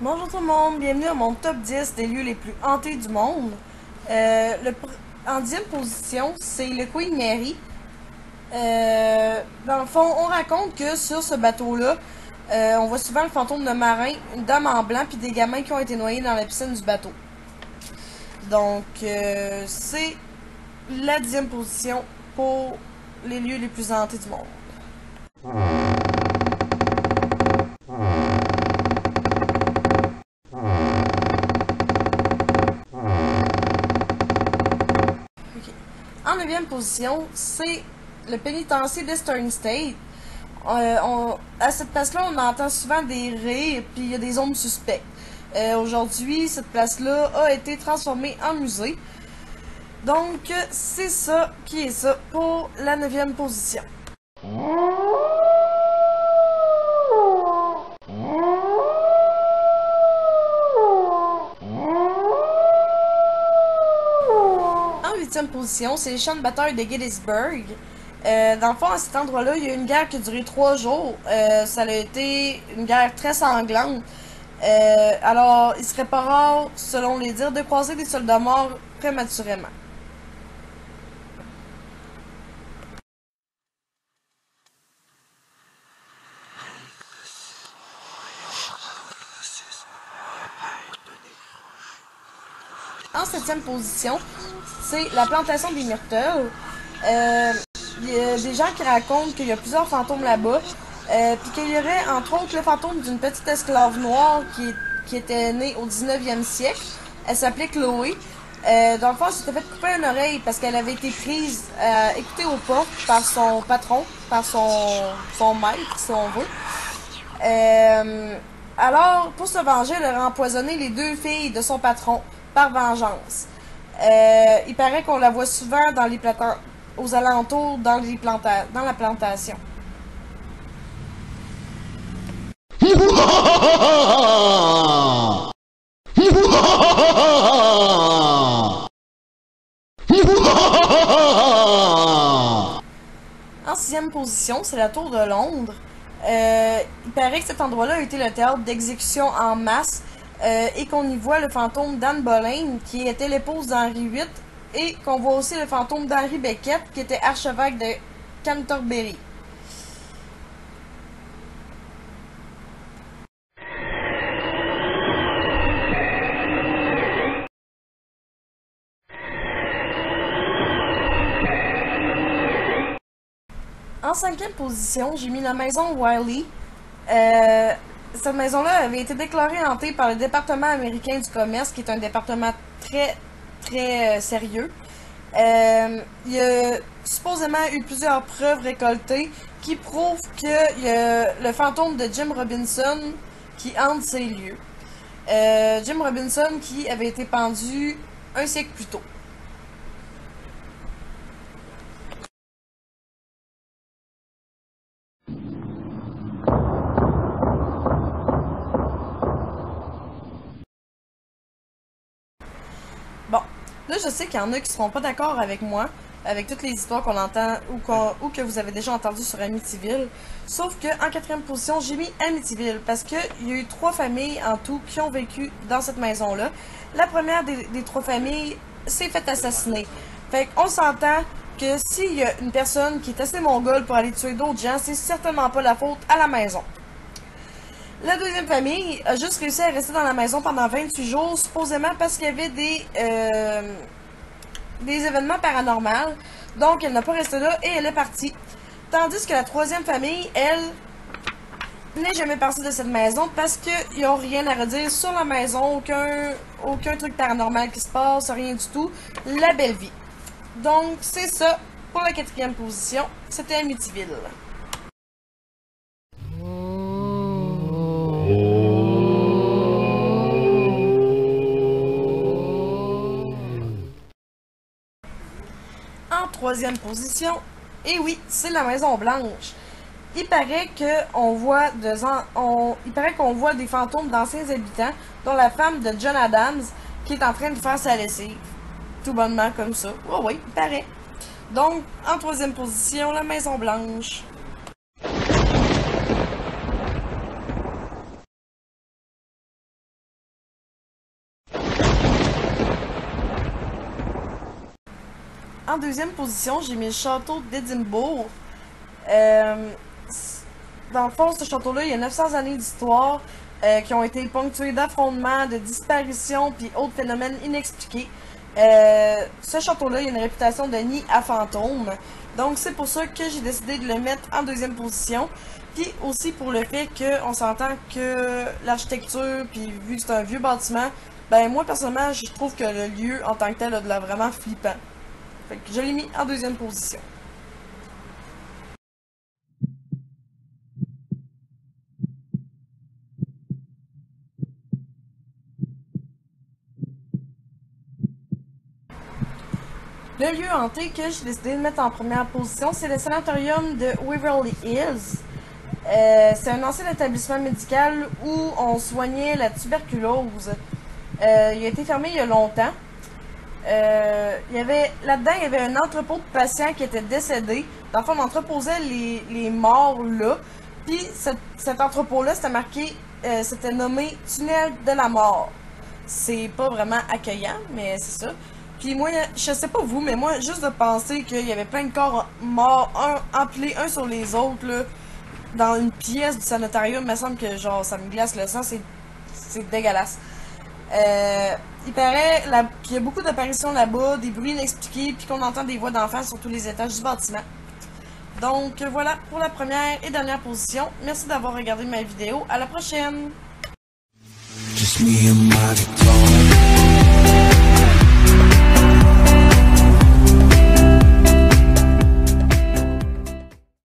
Bonjour tout le monde, bienvenue à mon top 10 des lieux les plus hantés du monde. En 10e position, c'est le Queen Mary. Dans le fond, on raconte que sur ce bateau-là, on voit souvent le fantôme de marin, une dame en blanc, puis des gamins qui ont été noyés dans la piscine du bateau. Donc, c'est la 10e position pour les lieux les plus hantés du monde. En 9e position, c'est le pénitencier d'Eastern State. À cette place-là, on entend souvent des rires, puis il y a des ondes suspectes. Aujourd'hui, cette place-là a été transformée en musée. Donc, c'est ça qui est ça pour la 9e position. En 8e position, c'est les champs de bataille de Gettysburg. Dans le fond, à cet endroit-là, il y a eu une guerre qui a duré 3 jours. Ça a été une guerre très sanglante. Alors, il serait pas rare, selon les dires, de croiser des soldats morts prématurément. En 7e position, c'est la plantation des myrtles. Il y a des gens qui racontent qu'il y a plusieurs fantômes là-bas, puis qu'il y aurait entre autres le fantôme d'une petite esclave noire qui était née au 19e siècle. Elle s'appelait Chloé. Dans le fond, elle s'était fait couper une oreille parce qu'elle avait été prise à écouter aux portes par son patron, par son maître, si on veut. Alors, pour se venger, elle aurait empoisonné les 2 filles de son patron par vengeance. Il paraît qu'on la voit souvent dans les aux alentours, dans la plantation. En 6e position, c'est la Tour de Londres. Il paraît que cet endroit-là a été le théâtre d'exécutions en masse et qu'on y voit le fantôme d'Anne Boleyn, qui était l'épouse d'Henri VIII, et qu'on voit aussi le fantôme d'Henri Becket, qui était archevêque de Canterbury. En 5e position, j'ai mis la maison Wiley. Cette maison-là avait été déclarée hantée par le département américain du commerce, qui est un département très sérieux. Il y a supposément eu plusieurs preuves récoltées qui prouvent qu'il y a le fantôme de Jim Robinson qui hante ces lieux. Jim Robinson qui avait été pendu un siècle plus tôt. Bon, là je sais qu'il y en a qui seront pas d'accord avec moi, avec toutes les histoires qu'on entend ou que vous avez déjà entendues sur Amityville. Sauf que en 4e position, j'ai mis Amityville parce qu'il y a eu 3 familles en tout qui ont vécu dans cette maison-là. La première des 3 familles s'est fait assassiner. Fait qu'on s'entend que s'il y a une personne qui est assez mongole pour aller tuer d'autres gens, c'est certainement pas la faute à la maison. La deuxième famille a juste réussi à rester dans la maison pendant 28 jours, supposément parce qu'il y avait des événements paranormaux. Donc, elle n'a pas resté là et elle est partie. Tandis que la troisième famille, elle, n'est jamais partie de cette maison parce qu'ils n'ont rien à redire sur la maison, aucun truc paranormal qui se passe, rien du tout. La belle vie. Donc, c'est ça pour la 4e position. C'était Amityville. En 3e position, et oui, c'est la Maison Blanche. Il paraît qu'on voit des fantômes d'anciens habitants, dont la femme de John Adams, qui est en train de faire sa lessive. Tout bonnement comme ça. Oh oui, il paraît. Donc, en 3e position, la Maison Blanche. en deuxième position, j'ai mis le château d'Édimbourg. Dans le fond, ce château-là, il y a 900 années d'histoire qui ont été ponctuées d'affrontements, de disparitions puis autres phénomènes inexpliqués. Ce château-là, il y a une réputation de nid à fantômes. Donc c'est pour ça que j'ai décidé de le mettre en deuxième position. Puis aussi pour le fait qu'on s'entend que l'architecture, puis vu que c'est un vieux bâtiment, ben moi personnellement, je trouve que le lieu en tant que tel a de l'air vraiment flippant. Fait que je l'ai mis en deuxième position. Le lieu hanté que j'ai décidé de mettre en première position, c'est le sanatorium de Waverly Hills. C'est un ancien établissement médical où on soignait la tuberculose. Il a été fermé il y a longtemps. Là-dedans, il y avait un entrepôt de patients qui étaient décédés. Dans le fond, on entreposait les morts là. Puis cet entrepôt-là, c'était marqué, c'était nommé tunnel de la mort. C'est pas vraiment accueillant, mais c'est ça. Puis moi, je sais pas vous, mais moi, juste de penser qu'il y avait plein de corps morts, empilés un sur les autres, là, dans une pièce du sanatorium, il me semble que genre ça me glace le sang, c'est dégueulasse. Il paraît qu'il y a beaucoup d'apparitions là-bas, des bruits inexpliqués, puis qu'on entend des voix d'enfants sur tous les étages du bâtiment. Donc voilà pour la première et dernière position. Merci d'avoir regardé ma vidéo. À la prochaine! Just me and my guitar.